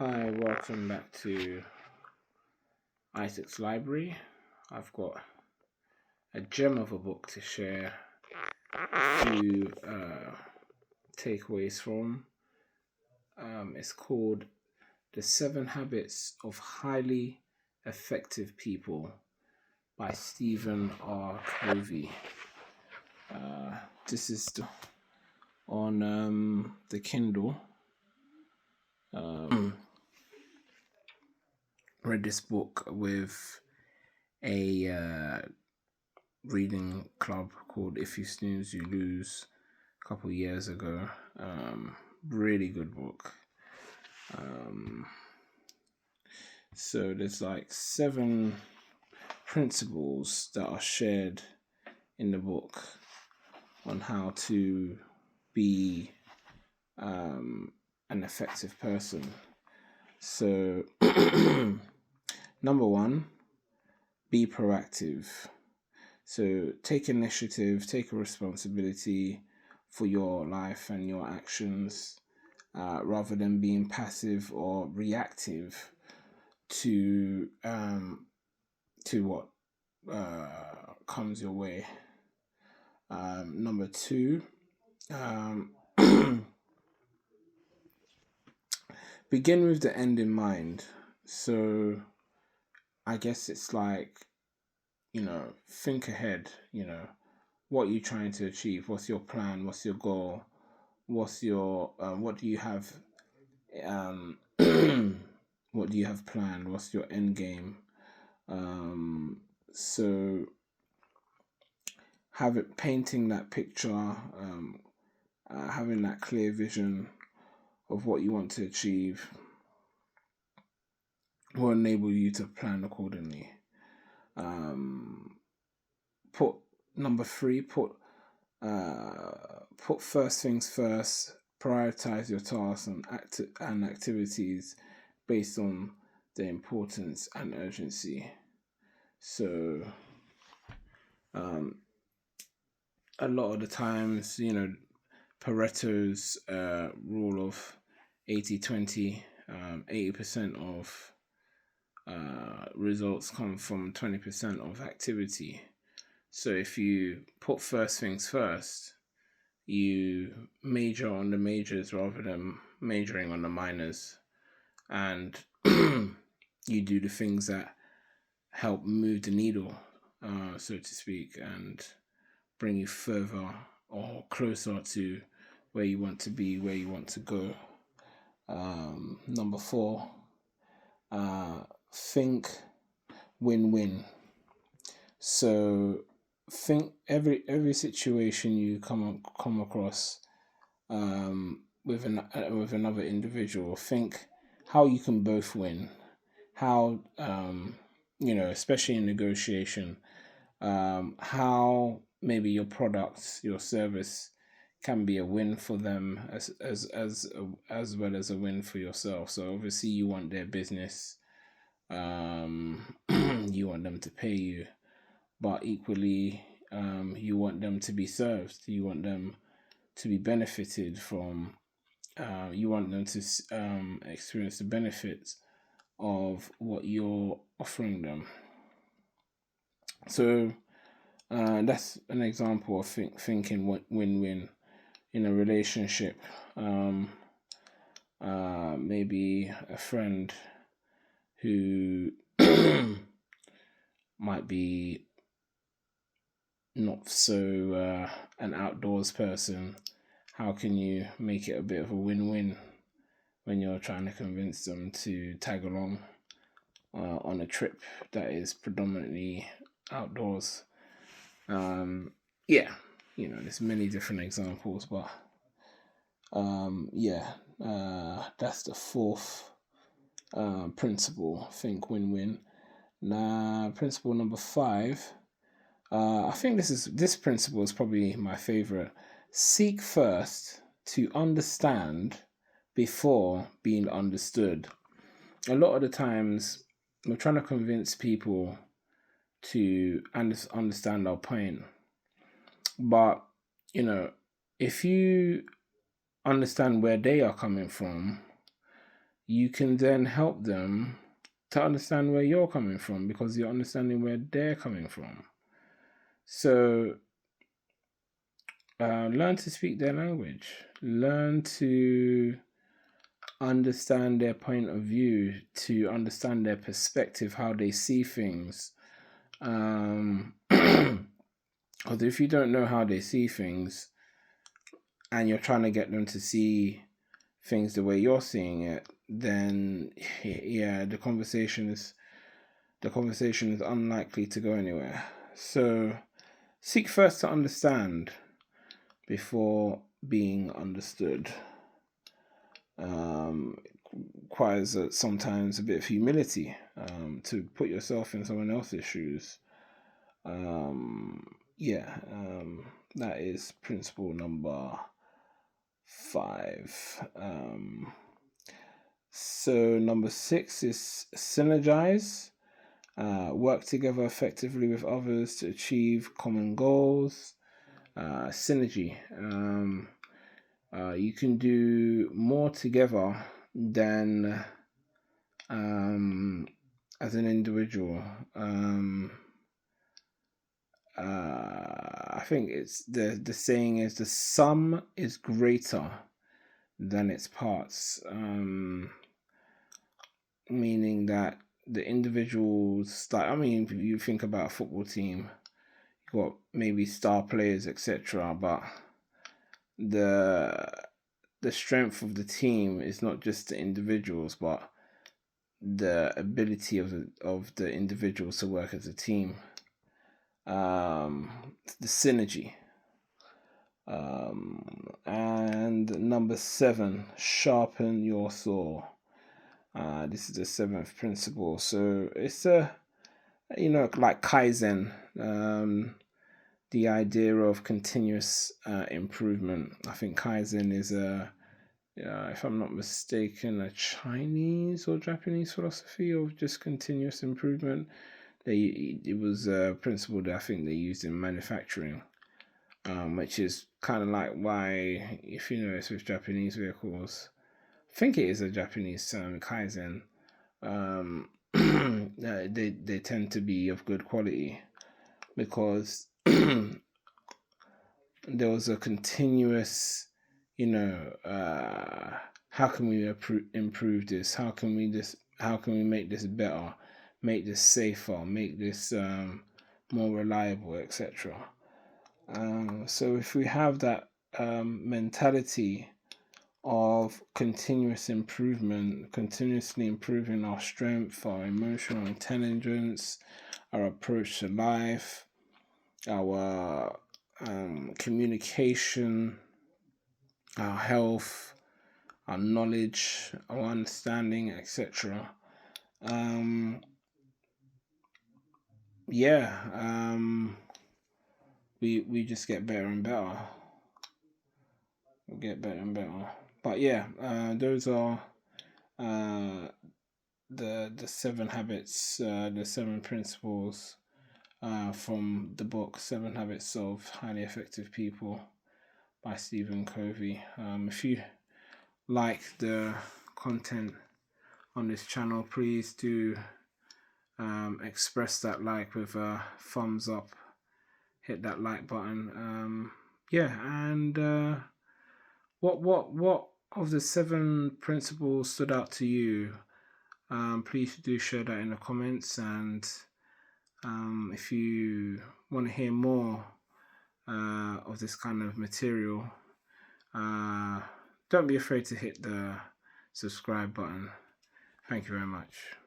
Hi, welcome back to Isaac's Library. I've got a gem of a book to share a few takeaways from. It's called The Seven Habits of Highly Effective People by Stephen R. Covey. This is on the Kindle. Read this book with a reading club called If You Snooze, You Lose a couple of years ago. Really good book. So there's like 7 principles that are shared in the book on how to be an effective person. So number 1, be proactive. So take initiative, take a responsibility for your life and your actions, rather than being passive or reactive to what comes your way. Number 2, begin with the end in mind. So I guess it's like, think ahead, what are you trying to achieve? What's your plan? What's your goal? What's your, what do you have, what do you have planned? What's your end game? So painting that picture, having that clear vision of what you want to achieve will enable you to plan accordingly. Put number 3, put first things first. Prioritize your tasks and activities based on the importance and urgency. So, a lot of the times, Pareto's rule of 80-20, 80% of results come from 20% of activity. So if you put first things first, you major on the majors rather than majoring on the minors, and you do the things that help move the needle, so to speak, and bring you further or closer to where you want to be, where you want to go. Number 4, think win-win. So think every situation you come across with another individual, think how you can both win. How especially in negotiation, how maybe your product, your service can be a win for them as well as a win for yourself. So obviously you want their business, you want them to pay you, but equally you want them to be served. You want them to be benefited from. You want them to experience the benefits of what you're offering them. So that's an example of thinking win-win in a relationship. Maybe a friend who might be not so an outdoors person. How can you make it a bit of a win-win when you're trying to convince them to tag along on a trip that is predominantly outdoors? There's many different examples, but that's the 4th principle. Think win-win. Now, principle number 5. I think this principle is probably my favorite. Seek first to understand before being understood. A lot of the times, we're trying to convince people to understand our point. But, if you understand where they are coming from, you can then help them to understand where you're coming from because you're understanding where they're coming from. So learn to speak their language, learn to understand their point of view, to understand their perspective, how they see things. Because if you don't know how they see things and you're trying to get them to see things the way you're seeing it, then yeah, the conversation is unlikely to go anywhere. So seek first to understand before being understood. Requires sometimes a bit of humility to put yourself in someone else's shoes. That is principle number 5. So number 6 is synergize. Work together effectively with others to achieve common goals. Synergy. You can do more together than as an individual. I think it's the saying is the sum is greater than its parts, meaning that the individuals, like, I mean, if you think about a football team, you've got maybe star players, etc., but the strength of the team is not just the individuals, but the ability of the individuals to work as a team. The synergy. And number 7, sharpen your saw. This is the 7th principle. So it's like Kaizen, the idea of continuous improvement. I think Kaizen is if I'm not mistaken, a Chinese or Japanese philosophy of just continuous improvement. It was a principle that I think they used in manufacturing, which is kind of like why, if you notice with Japanese vehicles, I think it is a Japanese term, Kaizen. They tend to be of good quality because there was a continuous, how can we improve this? How can we make this better? Make this safer? Make this more reliable, etc. So if we have that mentality of continuous improvement, continuously improving our strength, our emotional intelligence, our approach to life, our communication, our health, our knowledge, our understanding, etc. We just get better and better. But yeah, those are the 7 habits, the 7 principles from the book 7 Habits of Highly Effective People by Stephen Covey. If you like the content on this channel, please do express that like with a thumbs up. Hit that like button. And what of the 7 principles stood out to you? Please do share that in the comments, and if you want to hear more of this kind of material, don't be afraid to hit the subscribe button. Thank you very much.